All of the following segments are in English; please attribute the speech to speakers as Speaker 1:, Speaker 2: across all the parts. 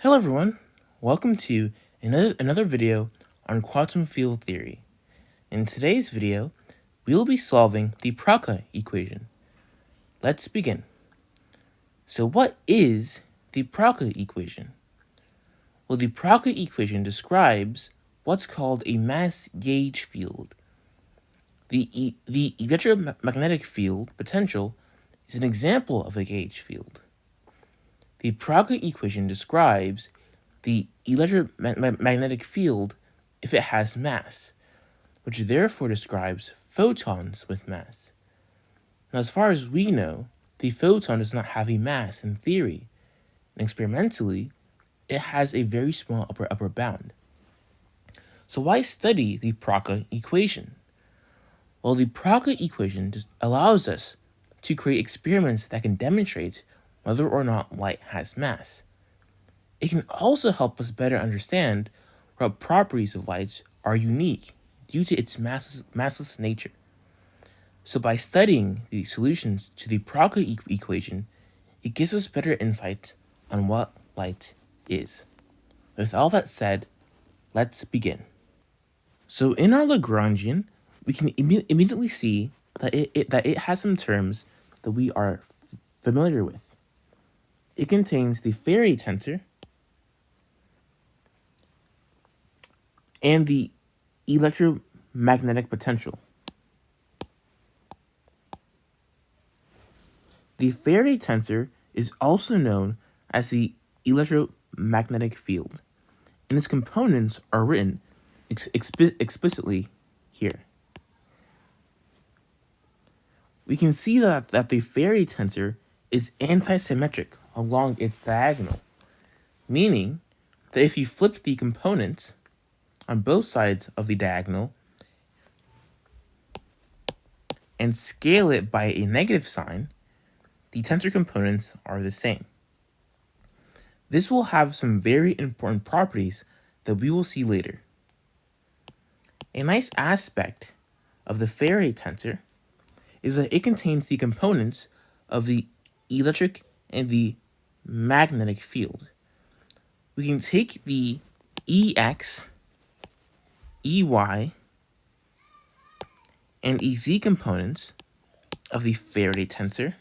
Speaker 1: Hello everyone, welcome to another video on quantum field theory. In today's video, we will be solving the Proca equation. Let's begin. So what is the Proca equation? Well, the Proca equation describes what's called a mass gauge field. The electromagnetic field potential is an example of a gauge field. The Proca equation describes the electromagnetic field if it has mass, which therefore describes photons with mass. Now, as far as we know, the photon does not have a mass in theory, and experimentally, it has a very small upper bound. So why study the Proca equation? Well, the Proca equation allows us to create experiments that can demonstrate whether or not light has mass. It can also help us better understand what properties of light are unique due to its massless nature. So by studying the solutions to the Proca equation, it gives us better insight on what light is. With all that said, let's begin. So in our Lagrangian, we can immediately see that it has some terms that we are familiar with. It contains the Faraday tensor and the electromagnetic potential. The Faraday tensor is also known as the electromagnetic field, and its components are written explicitly here. We can see that the Faraday tensor is antisymmetric along its diagonal, meaning that if you flip the components on both sides of the diagonal and scale it by a negative sign, the tensor components are the same. This will have some very important properties that we will see later. A nice aspect of the Faraday tensor is that it contains the components of the electric and the magnetic field. We can take the EX, EY, and EZ components of the Faraday tensor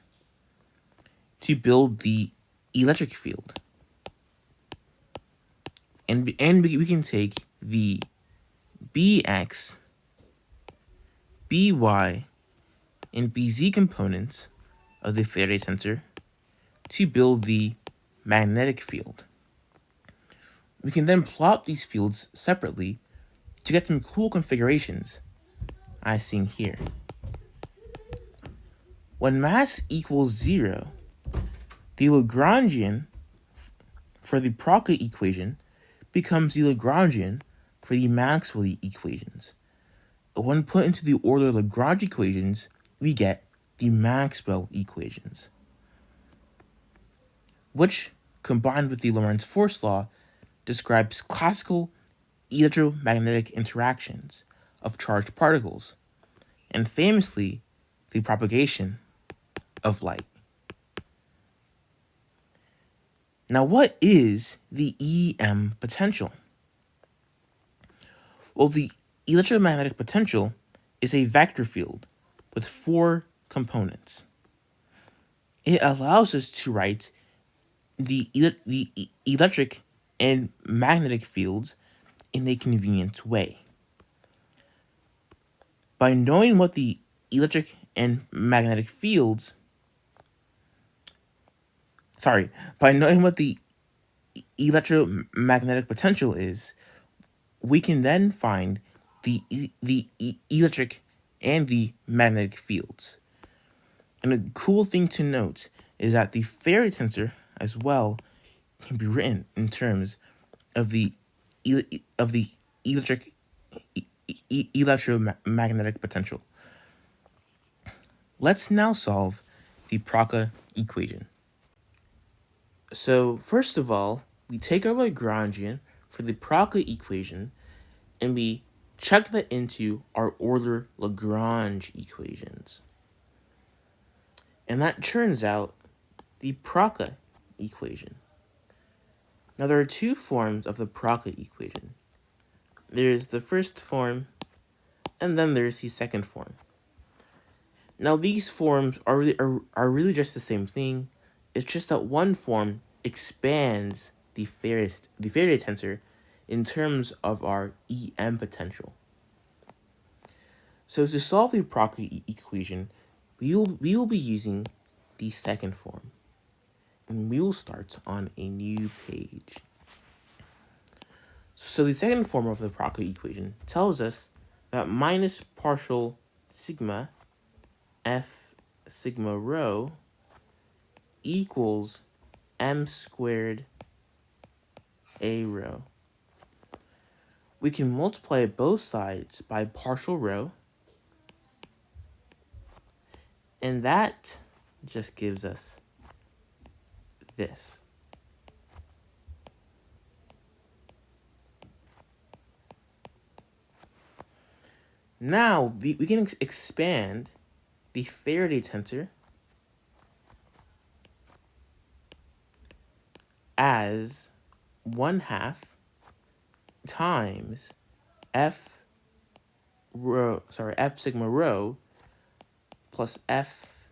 Speaker 1: to build the electric field. And we can take the BX, BY, and BZ components of the Faraday tensor to build the magnetic field. We can then plot these fields separately to get some cool configurations, as seen here. When mass equals 0, the Lagrangian for the Proca equation becomes the Lagrangian for the Maxwell equations. When put into the order Lagrange equations, we get the Maxwell equations, which, combined with the Lorentz force law, describes classical electromagnetic interactions of charged particles, and famously, the propagation of light. Now, what is the EM potential? Well, the electromagnetic potential is a vector field with 4 components. It allows us to write the electric and magnetic fields in a convenient way. By knowing what the electric and magnetic fields, by knowing what the electromagnetic potential is, we can then find the electric and the magnetic fields. And a cool thing to note is that the Faraday tensor as well can be written in terms of the electromagnetic potential. Let's now solve the Proca equation. So first of all, we take our Lagrangian for the Proca equation and we check that into our order Lagrange equations. And that turns out the Proca equation. Now there are two forms of the Proca equation. There's the first form, and then there's the second form. Now these forms are really just the same thing. It's just that one form expands the Faraday tensor in terms of our EM potential. So to solve the Proca equation, we will be using the second form. And we will start on a new page. So the second form of the Proca equation tells us that minus partial sigma f sigma rho equals m squared a rho. We can multiply both sides by partial rho, and that just gives us this. Now we can expand the Faraday tensor as 1/2 times f sigma rho plus f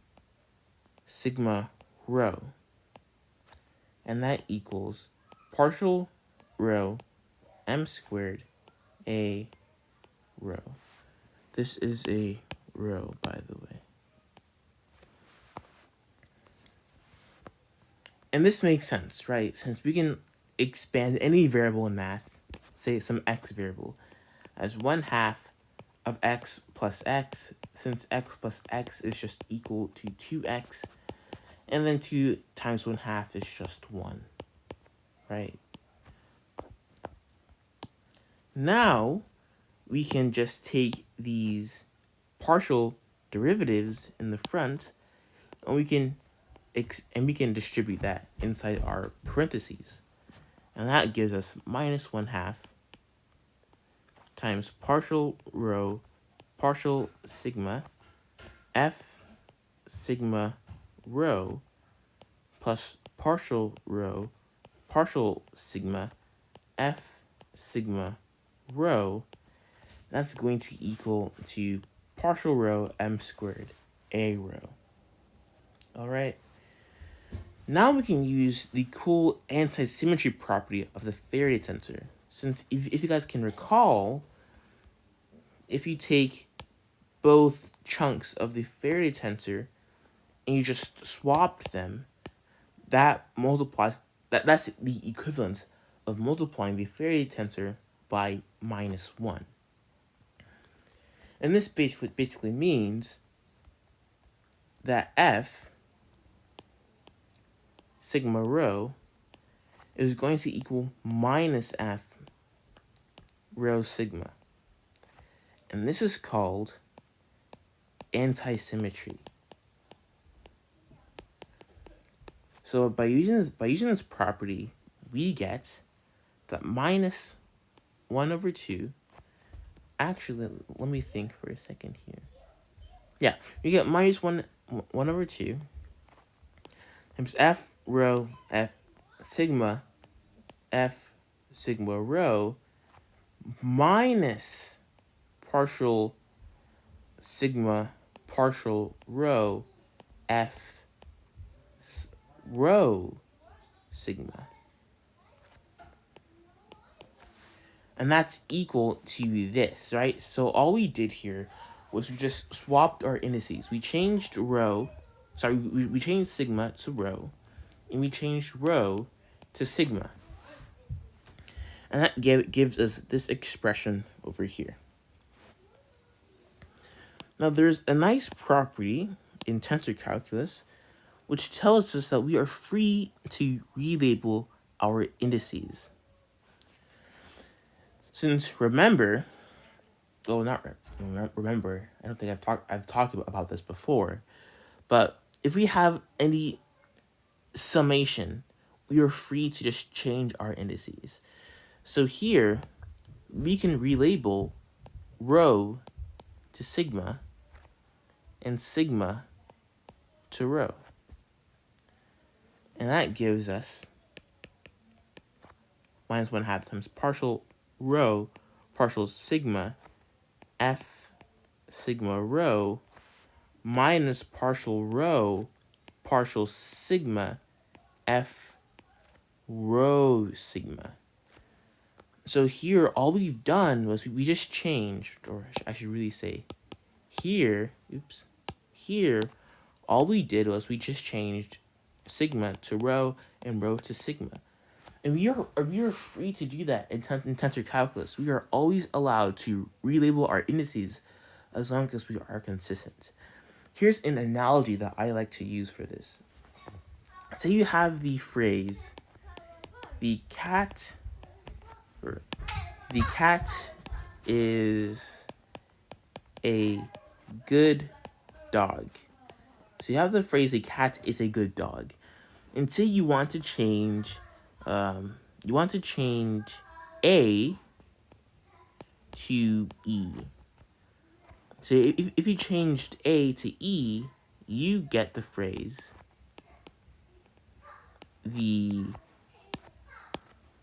Speaker 1: sigma rho, and that equals partial rho m squared a rho. This is a rho, by the way. And this makes sense, right? Since we can expand any variable in math, say some x variable, as 1/2 of x plus x, since x plus x is just equal to 2x, and then 2 times 1/2 is just 1, right? Now, we can just take these partial derivatives in the front, and we can distribute that inside our parentheses. And that gives us minus 1/2 times partial rho, partial sigma, f sigma rho, plus partial rho, partial sigma, f sigma rho. That's going to equal to partial rho m squared a rho. All right. Now we can use the cool anti-symmetry property of the Faraday tensor. Since if you guys can recall, if you take both chunks of the Faraday tensor and you just swapped them, that multiplies, that's the equivalent of multiplying the Faraday tensor by -1. And this basically means that f sigma rho is going to equal minus f rho sigma. And this is called anti-symmetry. So by using this property, we get that minus 1/2. Actually, let me think for a second here. Yeah, you get minus 1/2 times f rho f sigma rho minus partial sigma partial rho f rho sigma. And that's equal to this, right? So all we did here was we just swapped our indices. We changed rho, we changed sigma to rho, and we changed rho to sigma. And that gives us this expression over here. Now there's a nice property in tensor calculus which tells us that we are free to relabel our indices. Since remember, well, not remember, I don't think I've talked about this before, but if we have any summation, we are free to just change our indices. So here, we can relabel rho to sigma and sigma to rho. And that gives us minus 1/2 times partial rho partial sigma f sigma rho minus partial rho partial sigma f rho sigma. So here, all we've done was we just changed, or I should really say, here, all we did was we just changed sigma to rho and rho to sigma. And we are free to do that in tensor calculus. We are always allowed to relabel our indices as long as we are consistent. Here's an analogy that I like to use for this. Say you have the phrase, the cat is a good dog. So you have the phrase, the cat is a good dog. And say you want to change A to E. So if you changed A to E, you get the phrase, the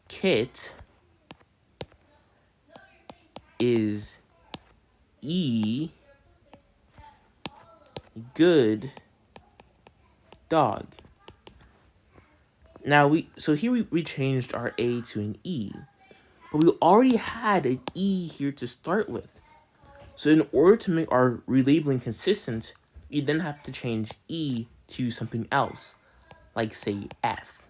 Speaker 1: kit is E good dog. Now here we changed our A to an E, but we already had an E here to start with. So in order to make our relabeling consistent, we then have to change E to something else, like say F.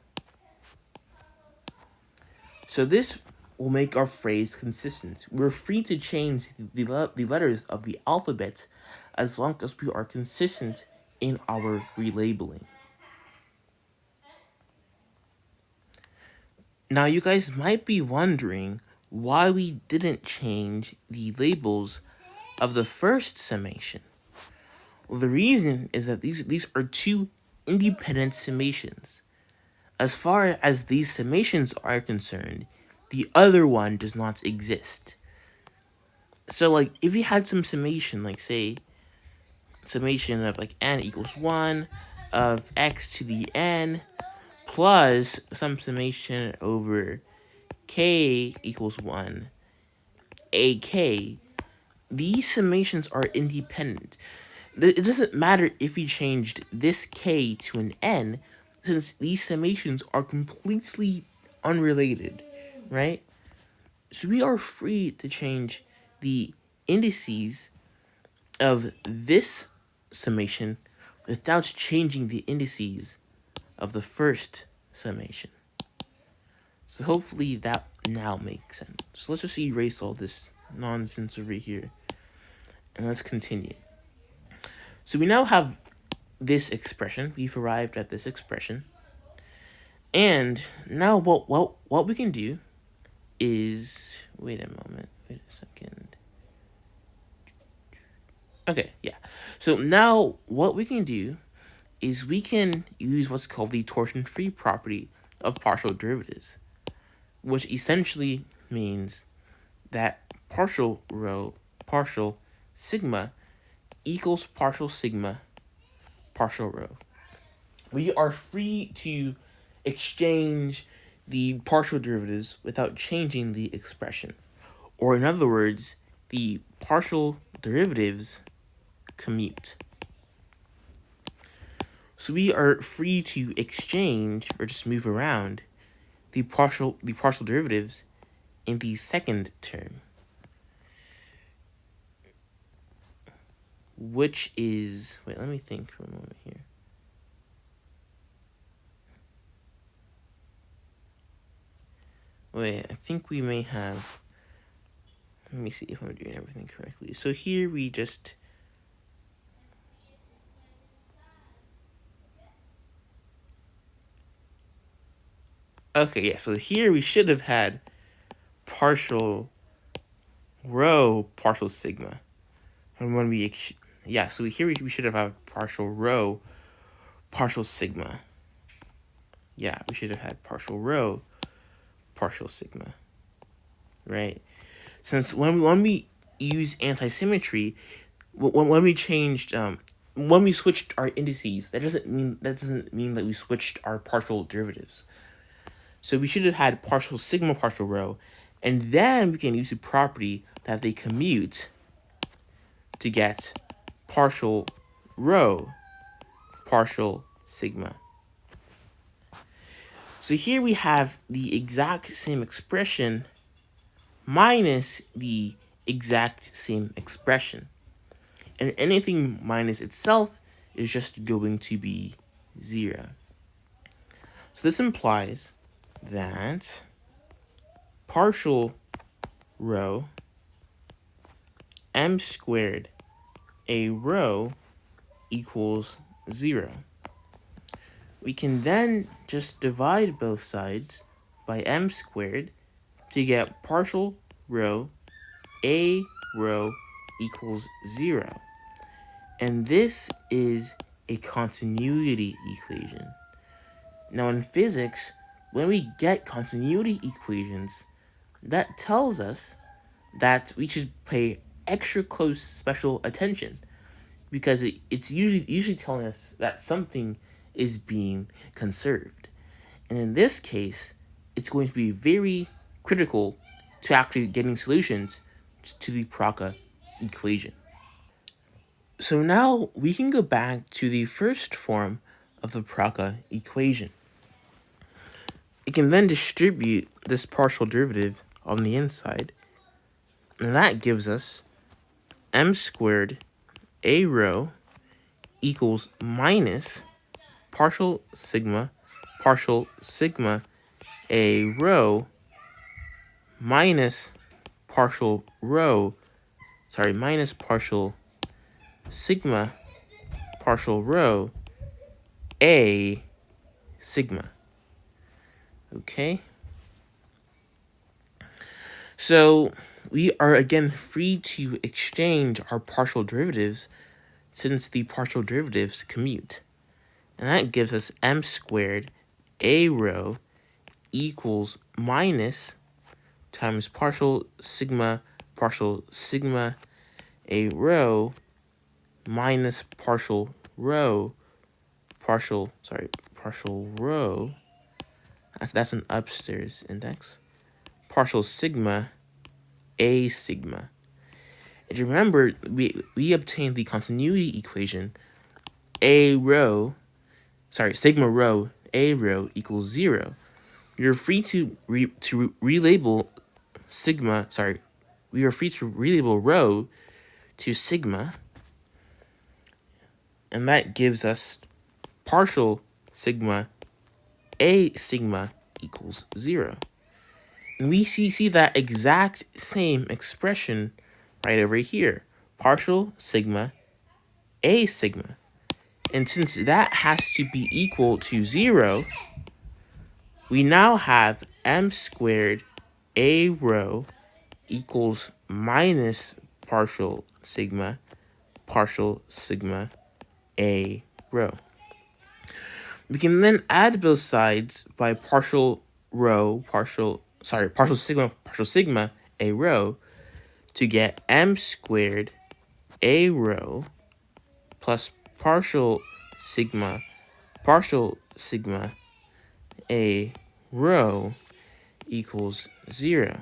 Speaker 1: So this will make our phrase consistent. We're free to change the letters of the alphabet as long as we are consistent in our relabeling. Now you guys might be wondering why we didn't change the labels of the first summation. Well, the reason is that these are two independent summations. As far as these summations are concerned, the other one does not exist. So like if you had some summation, like say summation of like n equals 1 of x to the n plus some summation over k equals 1 ak, these summations are independent. It doesn't matter if you changed this k to an n, since these summations are completely unrelated, right? So we are free to change the indices of this summation without changing the indices of the first summation. So hopefully that now makes sense. So let's just erase all this nonsense over here, and let's continue. So we now have this expression. We've arrived at this expression. And now what we can do is, wait a second. Okay, yeah. So now what we can do is we can use what's called the torsion-free property of partial derivatives, which essentially means that partial rho partial sigma equals partial sigma partial rho. We are free to exchange the partial derivatives without changing the expression. Or in other words, the partial derivatives commute. So we are free to exchange, or just move around, the partial derivatives in the second term, which is, wait, let me think for a moment here. Wait, I think we may have, let me see if I'm doing everything correctly. So here we just, okay, yeah, so here we should have had partial rho partial sigma. And when we, so here we should have had partial rho partial sigma. Yeah, we should have had partial rho partial sigma, right? Since when we use antisymmetry, when we changed, when we switched our indices, that doesn't mean that we switched our partial derivatives. So we should have had partial sigma partial rho, and then we can use the property that they commute to get partial rho partial sigma. So here we have the exact same expression minus the exact same expression. And anything minus itself is just going to be 0. So this implies that partial rho m squared a rho equals 0. We can then just divide both sides by m squared to get partial rho a rho equals 0. And this is a continuity equation. Now in physics, when we get continuity equations, that tells us that we should pay extra close special attention, because it's usually telling us that something is being conserved. And in this case, it's going to be very critical to actually getting solutions to the Proca equation. So now we can go back to the first form of the Proca equation. It can then distribute this partial derivative on the inside, and that gives us m squared a rho equals minus partial sigma a rho minus partial sigma partial rho a sigma. Okay, so we are again free to exchange our partial derivatives since the partial derivatives commute. And that gives us m squared a rho equals minus times partial sigma a rho minus partial rho, that's an upstairs index, partial sigma a sigma. And remember, we obtained the continuity equation sigma rho a rho equals 0. You're free to relabel we are free to relabel rho to sigma, and that gives us partial sigma a sigma equals 0. And we see that exact same expression right over here, partial sigma a sigma. And since that has to be equal to 0, we now have m squared a rho equals minus partial sigma a rho. We can then add both sides by partial sigma a rho to get m squared a rho plus partial sigma a rho equals 0.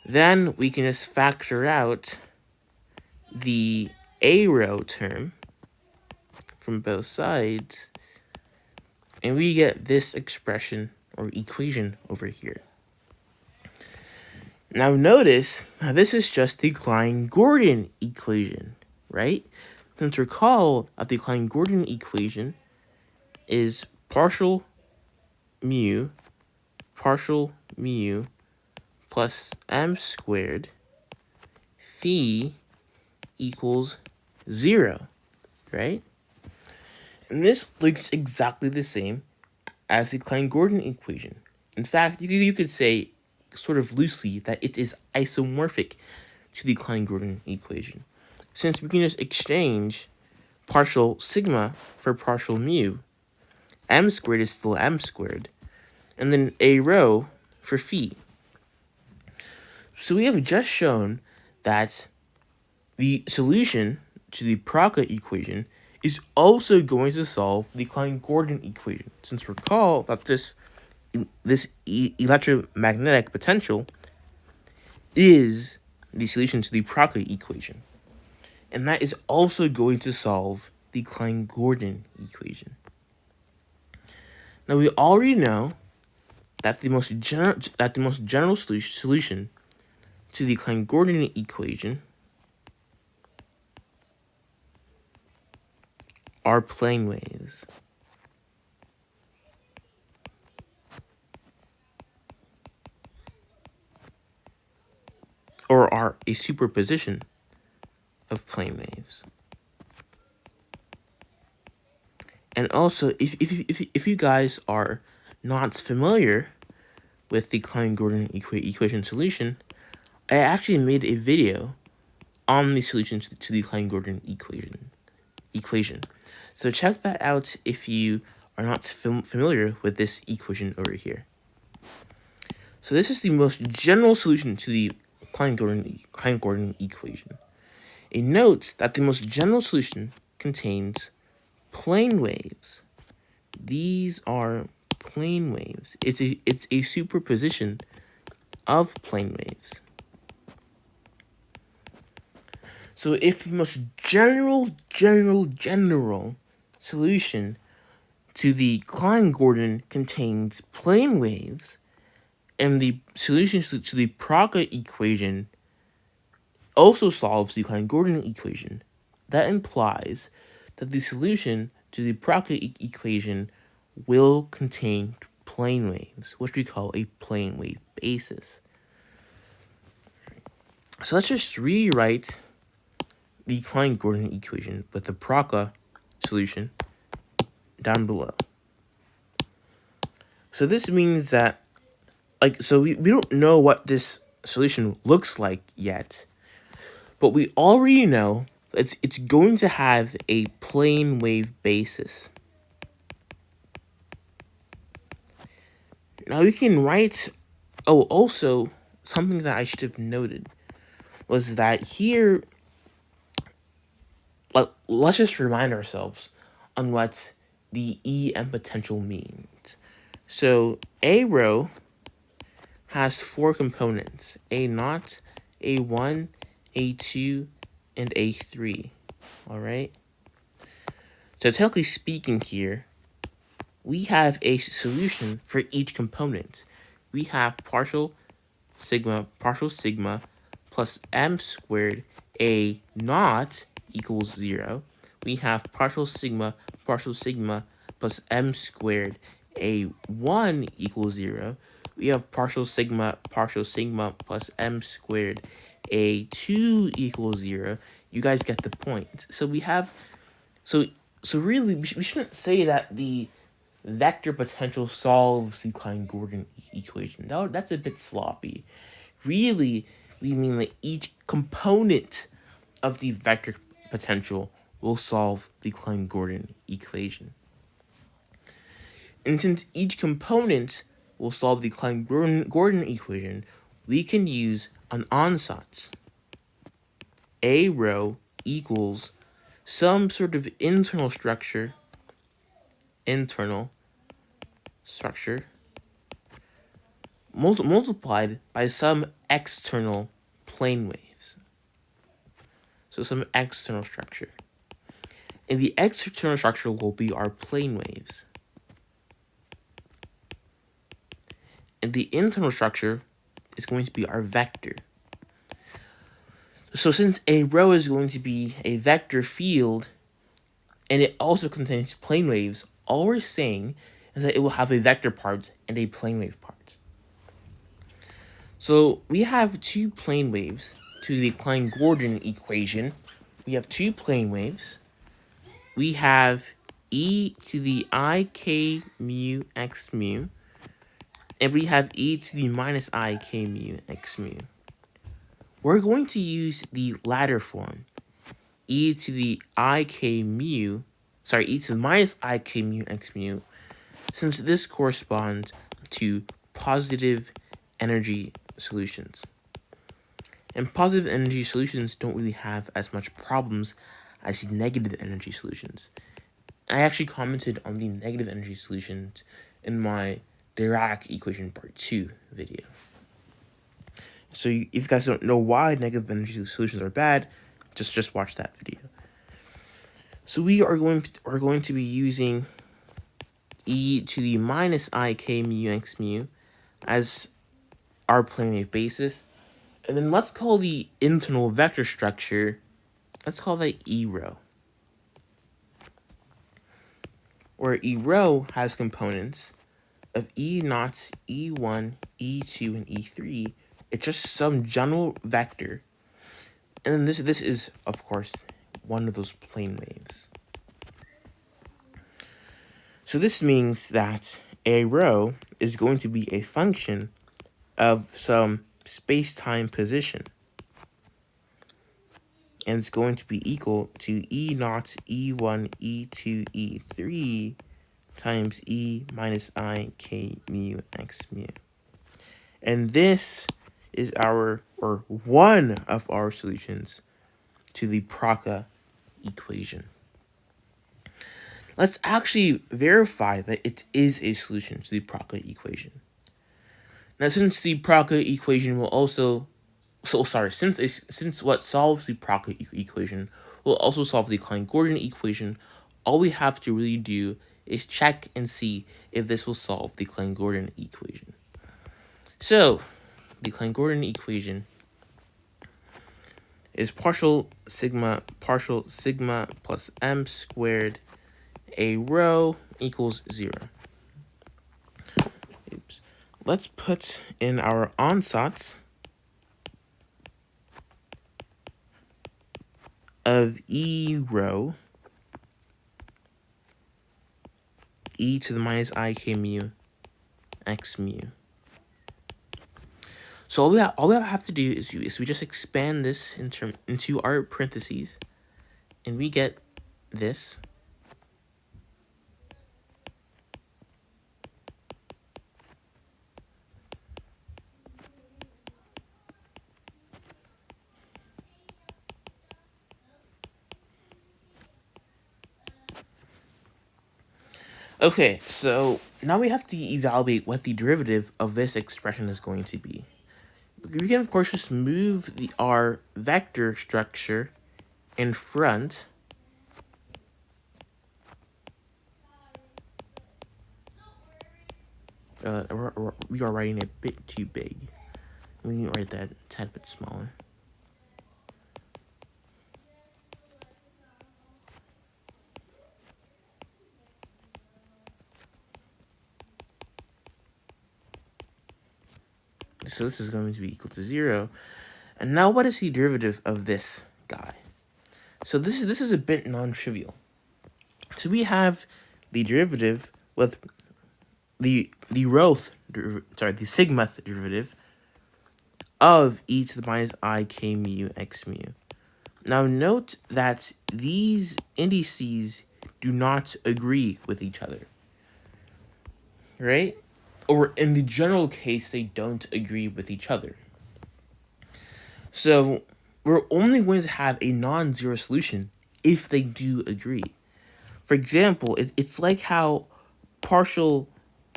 Speaker 1: Then we can just factor out the a rho term from both sides, and we get this expression or equation over here. Now notice, this is just the Klein-Gordon equation, right? Since recall that the Klein-Gordon equation is partial mu plus m squared phi equals 0, right? And this looks exactly the same as the Klein-Gordon equation. In fact, you could say sort of loosely that it is isomorphic to the Klein-Gordon equation, since we can just exchange partial sigma for partial mu. M squared is still m squared, and then a rho for phi. So we have just shown that the solution to the Proca equation is also going to solve the Klein-Gordon equation, since recall that this electromagnetic potential is the solution to the Proca equation. And that is also going to solve the Klein-Gordon equation. Now we already know that the most general solution to the Klein-Gordon equation are plane waves. Or are a superposition of plane waves. And also, if you guys are not familiar with the Klein-Gordon equation solution, I actually made a video on the solution to the Klein-Gordon equation. So check that out if you are not familiar with this equation over here. So this is the most general solution to the Klein-Gordon equation. It notes that the most general solution contains plane waves. These are plane waves. It's a superposition of plane waves. So if the most general solution to the Klein-Gordon contains plane waves, and the solution to the Proca equation also solves the Klein-Gordon equation, that implies that the solution to the Proca equation will contain plane waves, which we call a plane wave basis. So let's just rewrite the Klein-Gordon equation with the Proca solution down below. So this means that, we don't know what this solution looks like yet, but we already know that it's going to have a plane wave basis. Now we can write, also something that I should have noted was that here, let's just remind ourselves on what the EM potential means. So a rho has 4 components: A0, A1, A2, and A3. All right. So technically speaking here, we have a solution for each component. We have partial sigma plus m squared A0 equals 0. We have partial sigma plus m squared A1 equals 0. We have partial sigma plus m squared A2 equals 0. You guys get the point. So we have, so really, we shouldn't say that the vector potential solves the Klein-Gordon equation. No, that's a bit sloppy. Really, we mean that each component of the vector potential will solve the Klein-Gordon equation. And since each component will solve the Klein-Gordon equation, we can use an ansatz. A rho equals some sort of internal structure multiplied by some external plane waves. So some external structure. And the external structure will be our plane waves. And the internal structure is going to be our vector. So since a rho is going to be a vector field, and it also contains plane waves, all we're saying is that it will have a vector part and a plane wave part. So we have 2 plane waves to the Klein-Gordon equation. We have 2 plane waves. We have e to the ik mu x mu, and we have e to the minus ik mu x mu. We're going to use the latter form, e to the minus ik mu x mu, since this corresponds to positive energy solutions. And positive energy solutions don't really have as much problems as the negative energy solutions. I actually commented on the negative energy solutions in my Dirac equation part 2 video. So if you guys don't know why negative energy solutions are bad, just watch that video. So we are going to be using e to the minus ik mu x mu as our plane wave basis. And then let's call the internal vector structure, let's call that E rho. Where E rho has components of E naught, E1, E2, and E3. It's just some general vector. And then this is, of course, one of those plane waves. So this means that a rho is going to be a function of some space-time position. And it's going to be equal to E naught, E1, E2, E3 times E minus I K mu x mu. And this is one of our solutions to the Proca equation. Let's actually verify that it is a solution to the Proca equation. Now, since the Proca equation will also, since what solves the Proca equation will also solve the Klein-Gordon equation, all we have to really do is check and see if this will solve the Klein-Gordon equation. So, the Klein-Gordon equation is partial sigma plus m squared a rho equals 0. Oops. Let's put in our ansatz of E rho e to the minus ik mu x mu. So all we have to do is we just expand this into our parentheses, and we get this. Okay, so now we have to evaluate what the derivative of this expression is going to be. We can, of course, just move our vector structure in front. We are writing a bit too big. We can write that a tad bit smaller. So this is going to be equal to 0. And now what is the derivative of this guy? So this is a bit non-trivial. So we have the derivative with the sigma derivative of e to the minus I k mu x mu. Now note that these indices do not agree with each other, right? Or in the general case, they don't agree with each other. So we're only going to have a non-zero solution if they do agree. For example, it's like how partial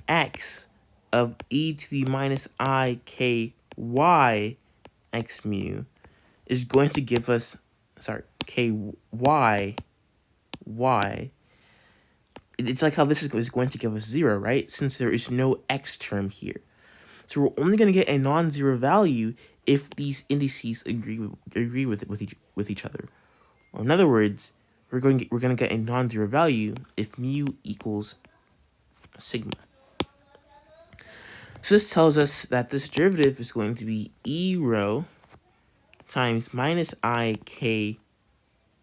Speaker 1: x of e to the minus I k y x mu is going to give us, k y y. It's like how this is going to give us 0, right? Since there is no x term here. So we're only going to get a non-zero value if these indices agree with each other. Or in other words, we're going to get a non-zero value if mu equals sigma. So this tells us that this derivative is going to be E rho times minus I k.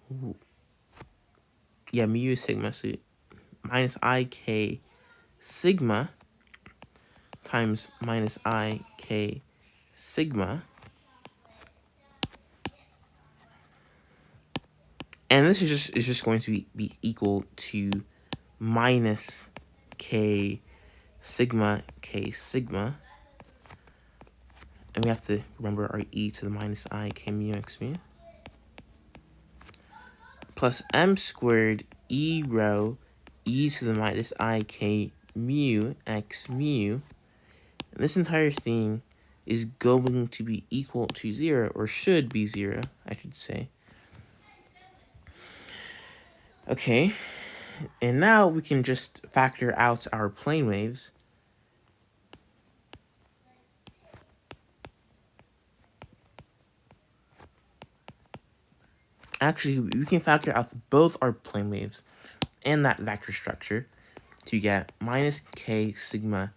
Speaker 1: Mu is sigma, so minus I k sigma times minus I k sigma. And this is just going to be equal to minus k sigma k sigma. And we have to remember our e to the minus I k mu x mu. Plus m squared E rho e to the minus I k mu x mu, and this entire thing is going to be equal to 0, or should be 0, I should say. Okay, and now we can just factor out our plane waves. Actually, we can factor out both our plane waves and that vector structure to get minus k sigma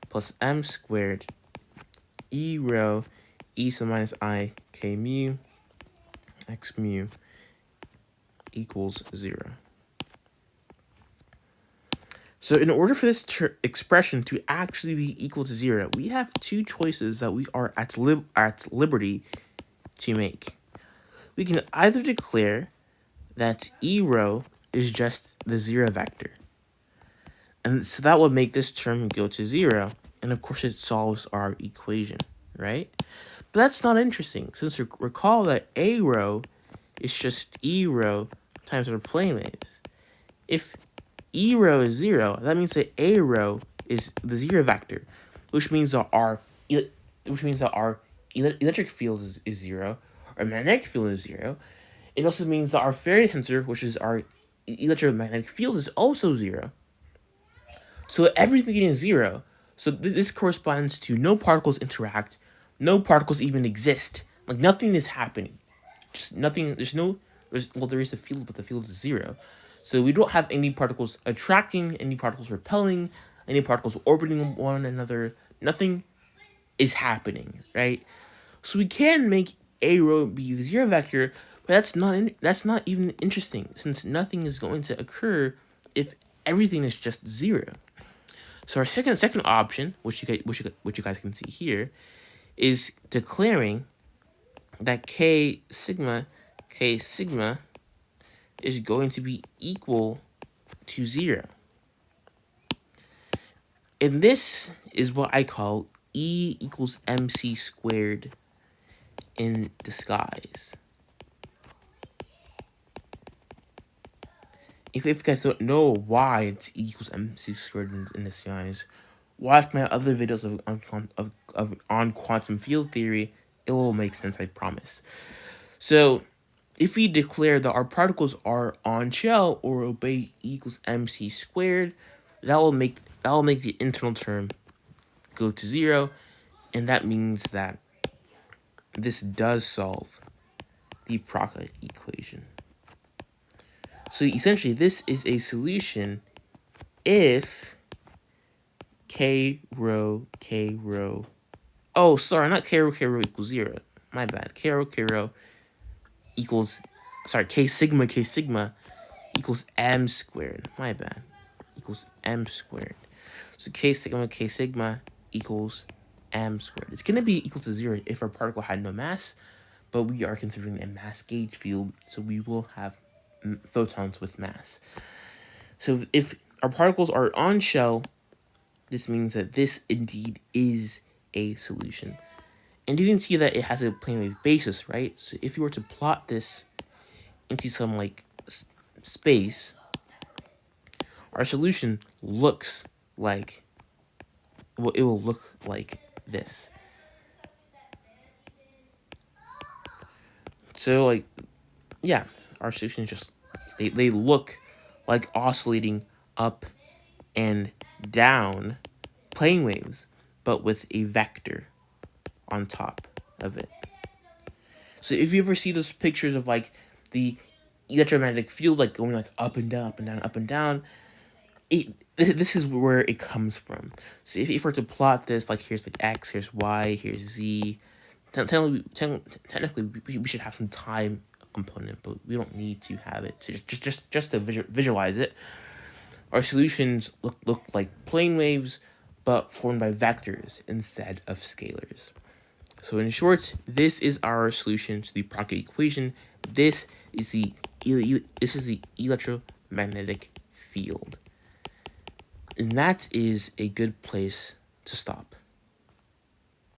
Speaker 1: plus m squared e rho e to the minus I k mu x mu equals 0. So in order for this expression to actually be equal to 0, we have two choices that we are at liberty to make. We can either declare that e rho is just the 0 vector, and so that would make this term go to 0, and of course it solves our equation, right? But that's not interesting, since recall that a rho is just e rho times our plane waves. If e rho is 0, that means that a rho is the 0 vector, which means that our electric field is 0, our magnetic field is 0. It also means that our Faraday tensor, which is our electromagnetic field, is also 0. So everything is 0. So this corresponds to no particles interact, no particles even exist. Like nothing is happening. Just nothing. There is a field, but the field is 0. So we don't have any particles attracting, any particles repelling, any particles orbiting one another. Nothing is happening, right? So we can make a rho be the 0 vector, but that's not even interesting, since nothing is going to occur if everything is just 0. So our second option, which you guys can see here, is declaring that k sigma is going to be equal to 0. And this is what I call E equals mc squared in disguise. If you guys don't know why it's E equals mc squared in disguise, watch my other videos on quantum field theory. It will make sense, I promise. So if we declare that our particles are on shell or obey E equals mc squared, that will make the internal term go to 0, and that means that this does solve the Proca equation. So essentially, this is a solution if k rho. Oh, sorry, not k rho equals 0. My bad. K rho equals, sorry, k sigma equals m squared. My bad. Equals m squared. So k sigma equals m squared. It's going to be equal to 0 if our particle had no mass, but we are considering a mass gauge field, so we will have photons with mass. So if our particles are on shell, this means that this indeed is a solution. And you can see that it has a plane wave basis, right? So if you were to plot this into some like space, our solution looks like, well, it will look like this. So like, yeah, our solutions just, they look like oscillating up and down plane waves, but with a vector on top of it. So if you ever see those pictures of like the electromagnetic field like going like up and down, this is where it comes from. So if we're to plot this, like here's like X, here's Y, here's Z, technically we should have some time component, but we don't need to have it. So just to visualize it, our solutions look like plane waves, but formed by vectors instead of scalars. So in short, this is our solution to the Proca equation. This is the electromagnetic field. And that is a good place to stop.